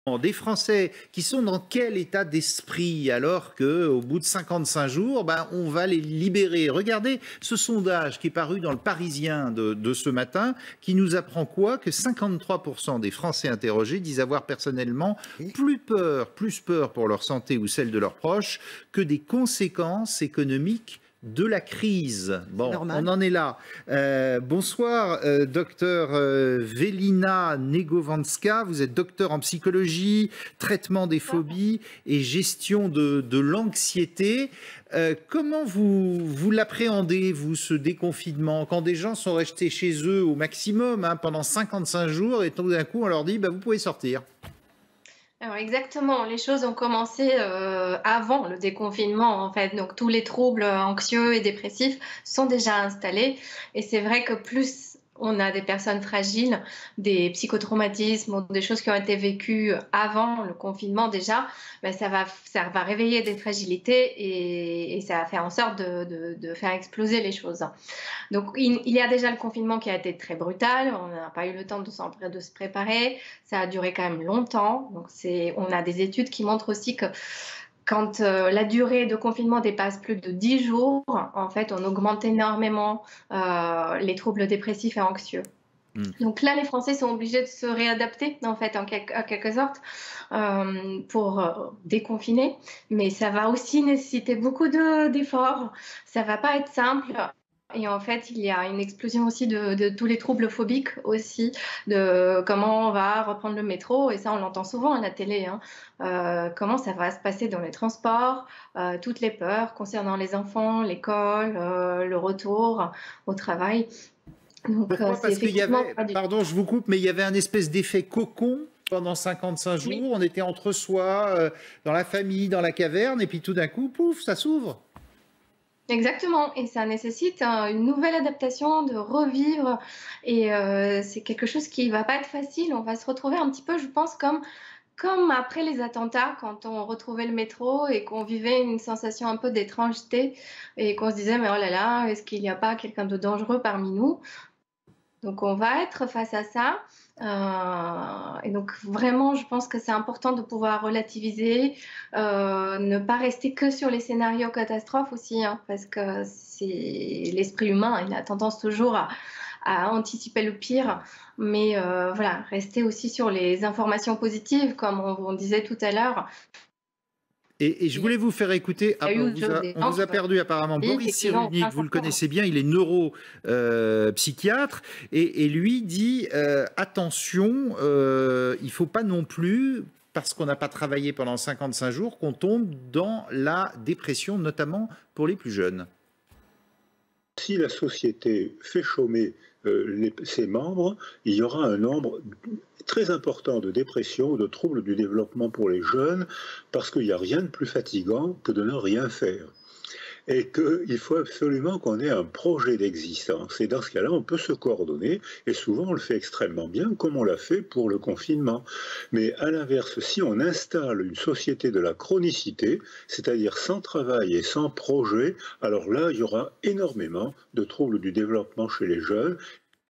des Français qui sont dans quel état d'esprit alors qu'au bout de 55 jours, ben, on va les libérer. Regardez ce sondage qui est paru dans le Parisien de ce matin, qui nous apprend quoi? Que 53% des Français interrogés disent avoir personnellement plus peur pour leur santé ou celle de leurs proches que des conséquences économiques de la crise. Bon, on en est là. Bonsoir, docteur Velina Negovanska. Vous êtes docteur en psychologie, traitement des phobies et gestion de l'anxiété. Comment vous l'appréhendez, vous, ce déconfinement, quand des gens sont restés chez eux au maximum pendant 55 jours et tout d'un coup on leur dit bah, vous pouvez sortir? Alors exactement, les choses ont commencé avant le déconfinement en fait, donc tous les troubles anxieux et dépressifs sont déjà installés et c'est vrai que plus on a des personnes fragiles, des psychotraumatismes ou des choses qui ont été vécues avant le confinement déjà, ben ça va réveiller des fragilités et ça va faire en sorte de faire exploser les choses. Donc il y a déjà le confinement qui a été très brutal, on n'a pas eu le temps de se préparer, ça a duré quand même longtemps. Donc on a des études qui montrent aussi que quand la durée de confinement dépasse plus de 10 jours, en fait, on augmente énormément les troubles dépressifs et anxieux. Donc là, les Français sont obligés de se réadapter, en fait, en quelque sorte, pour déconfiner. Mais ça va aussi nécessiter beaucoup d'efforts. Ça va pas être simple. Et en fait, il y a une explosion aussi de tous les troubles phobiques aussi, de comment on va reprendre le métro, et ça on l'entend souvent à la télé, hein. Comment ça va se passer dans les transports, toutes les peurs concernant les enfants, l'école, le retour au travail. Donc Pourquoi? c'est Parce qu'il y effectivement avait, pas du... pardon, je vous coupe, mais il y avait un espèce d'effet cocon pendant 55 jours. Oui. On était entre soi, dans la famille, dans la caverne, et puis tout d'un coup, pouf, ça s'ouvre. Exactement, et ça nécessite une nouvelle adaptation, de revivre, et c'est quelque chose qui va pas être facile. On va se retrouver un petit peu, je pense, comme après les attentats, quand on retrouvait le métro et qu'on vivait une sensation un peu d'étrangeté et qu'on se disait: «Mais oh là là, est-ce qu'il n'y a pas quelqu'un de dangereux parmi nous?» Donc on va être face à ça, et donc vraiment je pense que c'est important de pouvoir relativiser, ne pas rester que sur les scénarios catastrophes aussi, hein, parce que c'est l'esprit humain, il a tendance toujours à anticiper le pire, mais voilà, rester aussi sur les informations positives comme on disait tout à l'heure. Et je Il y voulais vous faire écouter, a eu des on gens vous a qui perdu apparemment, oui, Boris effectivement, Cyrulnik, vous le connaissez bien, il est neuropsychiatre, et lui dit attention, il ne faut pas non plus, parce qu'on n'a pas travaillé pendant 55 jours, qu'on tombe dans la dépression, notamment pour les plus jeunes. Si la société fait chômer ses membres, il y aura un nombre très important de dépressions, de troubles du développement pour les jeunes, parce qu'il n'y a rien de plus fatigant que de ne rien faire. Et qu'il faut absolument qu'on ait un projet d'existence. Et dans ce cas-là, on peut se coordonner, et souvent on le fait extrêmement bien, comme on l'a fait pour le confinement. Mais à l'inverse, si on installe une société de la chronicité, c'est-à-dire sans travail et sans projet, alors là, il y aura énormément de troubles du développement chez les jeunes,